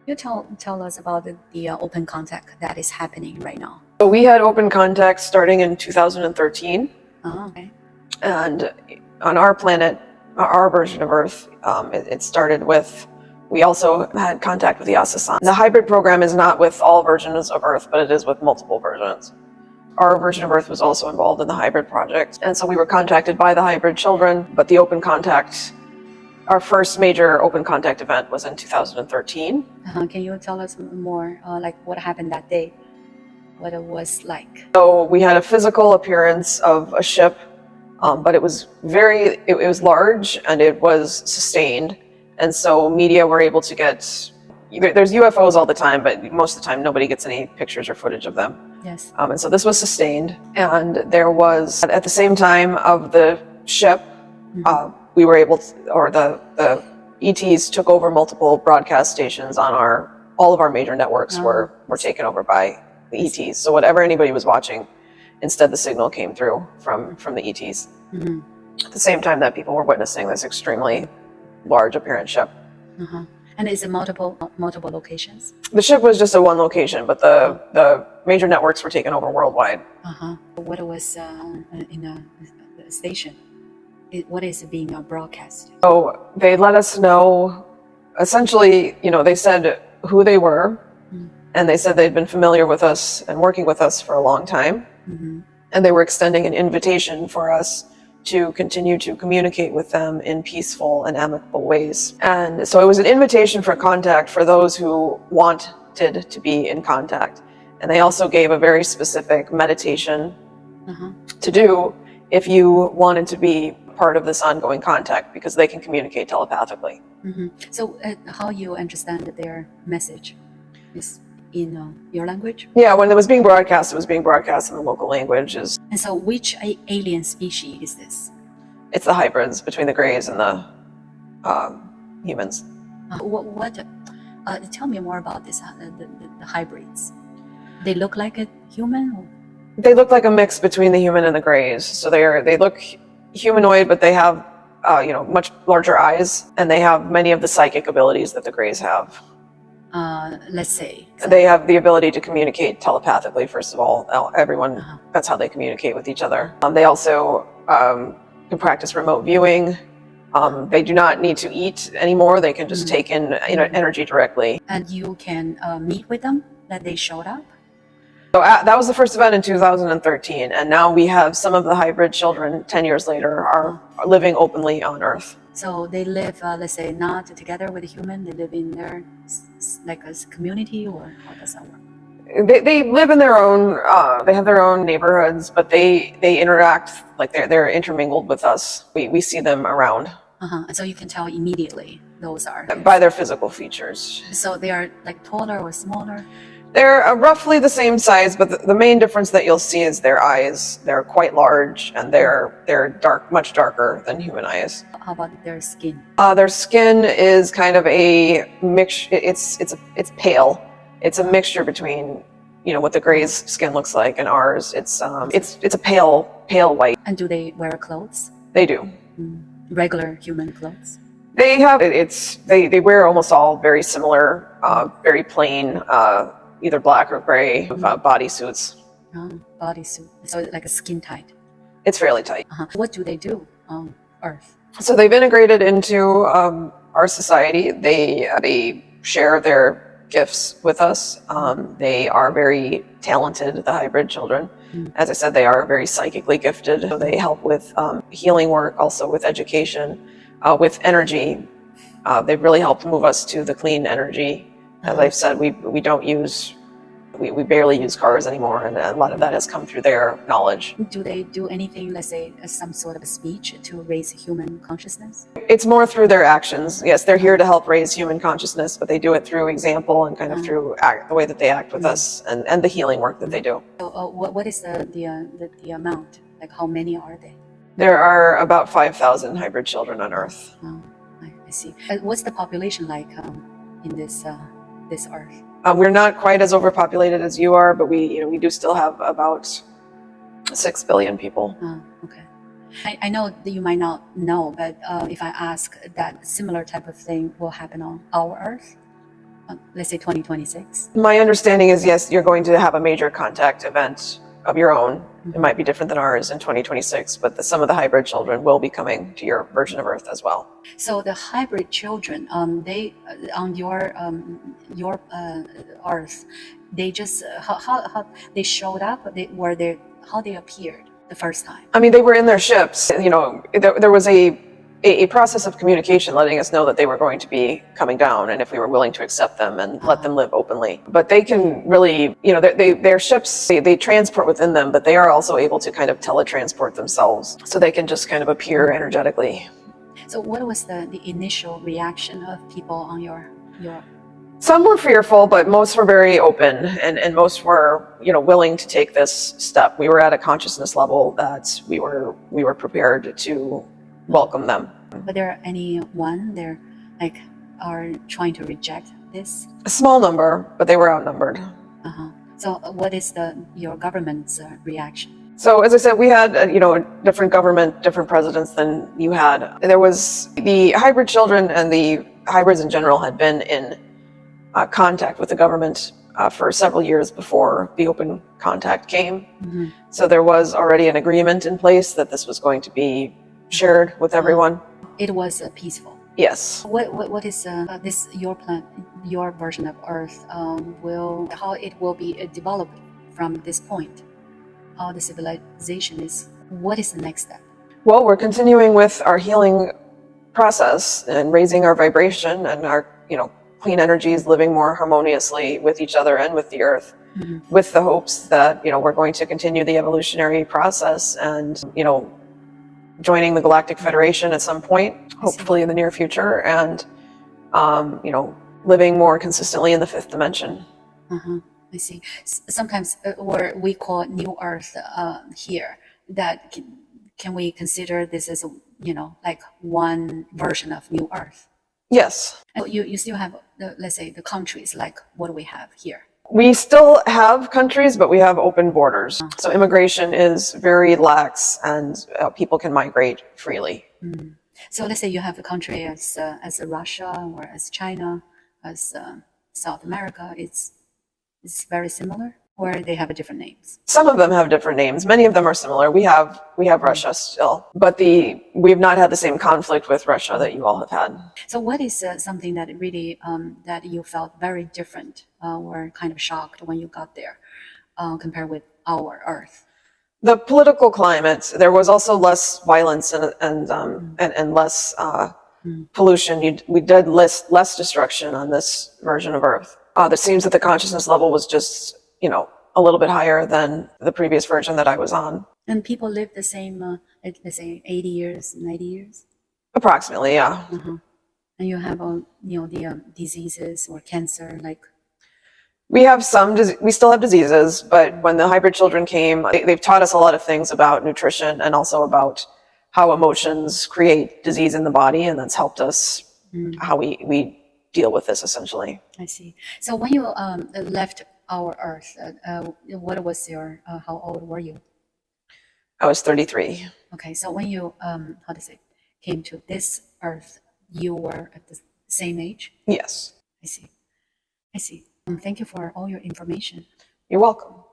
You tell us about the open contact that is happening right now. So we had open contact starting in 2013. Oh, okay. And on our planet, our version of Earth, it started with, we also had contact with the Asasan. The hybrid program is not with all versions of Earth, but it is with multiple versions. Our version of Earth was also involved in the hybrid project. And so we were contacted by the hybrid children, but the open contact, our first major open contact event was in 2013. Can you tell us more, like what happened that day? What it was like? So we had a physical appearance of a ship, but it was it was large and it was sustained. And so media were able to get, there's UFOs all the time, but most of the time nobody gets any pictures or footage of them. Yes. And so this was sustained. And there was, at the same time of the ship, we were able to, or the ETs took over multiple broadcast stations on all of our major networks were taken over by the ETs. So whatever anybody was watching, instead the signal came through from the ETs. At the same time that people were witnessing this extremely large apparent ship. And is it multiple locations? The ship was just at one location, but the major networks were taken over worldwide. What was in the station? What is being broadcast? So they let us know, essentially, they said who they were, and they said they'd been familiar with us and working with us for a long time. And they were extending an invitation for us to continue to communicate with them in peaceful and amicable ways. And so it was an invitation for contact for those who wanted to be in contact. And they also gave a very specific meditation to do if you wanted to be part of this ongoing contact, because they can communicate telepathically. So how you understand their message is in your language? Yeah, when it was being broadcast in the local languages. And so which alien species is this? It's the hybrids between the Greys and the humans. Tell me more about this, the hybrids. They look like a human? They look like a mix between the human and the Greys. So they look humanoid, but they have much larger eyes, and they have many of the psychic abilities that the Greys have. Let's say they have the ability to communicate telepathically. First of all, everyone, that's how they communicate with each other. They also can practice remote viewing. They do not need to eat anymore. They can just take in energy directly. And you can meet with them, that they showed up? So that was the first event in 2013, and now we have some of the hybrid children 10 years later are living openly on Earth. So they live, let's say, not together with a human. They live in their, like a community, or how does that work? They live in their own. They have their own neighborhoods, but they interact, like they're intermingled with us. We see them around. So you can tell immediately those are by their physical features. So they are like taller or smaller? They're roughly the same size, but the main difference that you'll see is their eyes. They're quite large, and they're dark, much darker than human eyes. How about their skin? Their skin is kind of a mix. It's pale. It's a mixture between what the Greys' skin looks like and ours. It's a pale white. And do they wear clothes? They do. Regular human clothes? They have they wear almost all very similar, very plain, either black or gray bodysuits. Bodysuit. So like a skin tight. It's fairly tight. What do they do on Earth? So they've integrated into our society. They share their gifts with us. They are very talented, the hybrid children. As I said, they are very psychically gifted. So they help with healing work, also with education, with energy. They've really helped move us to the clean energy. As I've said, we don't use, we barely use cars anymore, and a lot of that has come through their knowledge. Do they do anything, let's say, some sort of a speech to raise human consciousness? It's more through their actions. Yes, they're here to help raise human consciousness, but they do it through example and kind of through the way that they act with us and the healing work that they do. So, what is the amount? Like, how many are they? There are about 5,000 hybrid children on Earth. Oh, I see. What's the population like in this Earth? We're not quite as overpopulated as you are, but we do still have about 6 billion people. Oh, okay. I know that you might not know, but if I ask that similar type of thing will happen on our Earth? let's say 2026? My understanding is, yes, you're going to have a major contact event of your own. It might be different than ours in 2026, but some of the hybrid children will be coming to your version of Earth as well. So the hybrid children, they on your Earth, they just how they showed up. How they appeared the first time. I mean, they were in their ships. You know, there was a process of communication letting us know that they were going to be coming down, and if we were willing to accept them and let them live openly. But they can really, you know, their ships, they transport within them, but they are also able to kind of teletransport themselves, so they can just kind of appear energetically. So what was the initial reaction of people on your? Some were fearful, but most were very open, and most were, you know, willing to take this step. We were at a consciousness level that we were prepared to welcome them. But there anyone there like are trying to reject this? A small number, but they were outnumbered. So what is your government's reaction? So as I said, we had you know, different government, different presidents than you had. There was the hybrid children, and the hybrids in general had been in contact with the government for several years before the open contact came. So there was already an agreement in place that this was going to be shared with everyone. It was peaceful. Yes. What is this your plan, your version of Earth? How it will be developed from this point? How the civilization is? What is the next step? Well, we're continuing with our healing process and raising our vibration and our, you know, clean energies, living more harmoniously with each other and with the Earth, with the hopes that, you know, we're going to continue the evolutionary process and, you know, joining the Galactic Federation at some point, hopefully in the near future, and you know, living more consistently in the fifth dimension. I see. Sometimes, or we call New Earth here. That can we consider this as a, you know, like one version of New Earth? Yes. You still have let's say the countries like what we have here. We still have countries, but we have open borders. So immigration is very lax, and people can migrate freely. So let's say you have a country as Russia or as China, as South America. It's very similar, or they have different names. Some of them have different names. Many of them are similar. We have Russia still, but we've not had the same conflict with Russia that you all have had. So what is something that really that you felt very different or kind of shocked when you got there compared with our Earth? The political climate. There was also less violence and less pollution. We did less destruction on this version of Earth. It seems that the consciousness level was just, you know, a little bit higher than the previous version that I was on. And people live the same, let's say 80 years, 90 years? Approximately, yeah. And you have, you know, the diseases or cancer, like? We have we still have diseases, but when the hybrid children came, they've taught us a lot of things about nutrition and also about how emotions create disease in the body, and that's helped us how we deal with this, essentially. I see. So when you left our Earth, what was your, how old were you? I was 33. Okay, so when you, how to say, came to this Earth, you were at the same age? Yes. I see. I see. Thank you for all your information. You're welcome.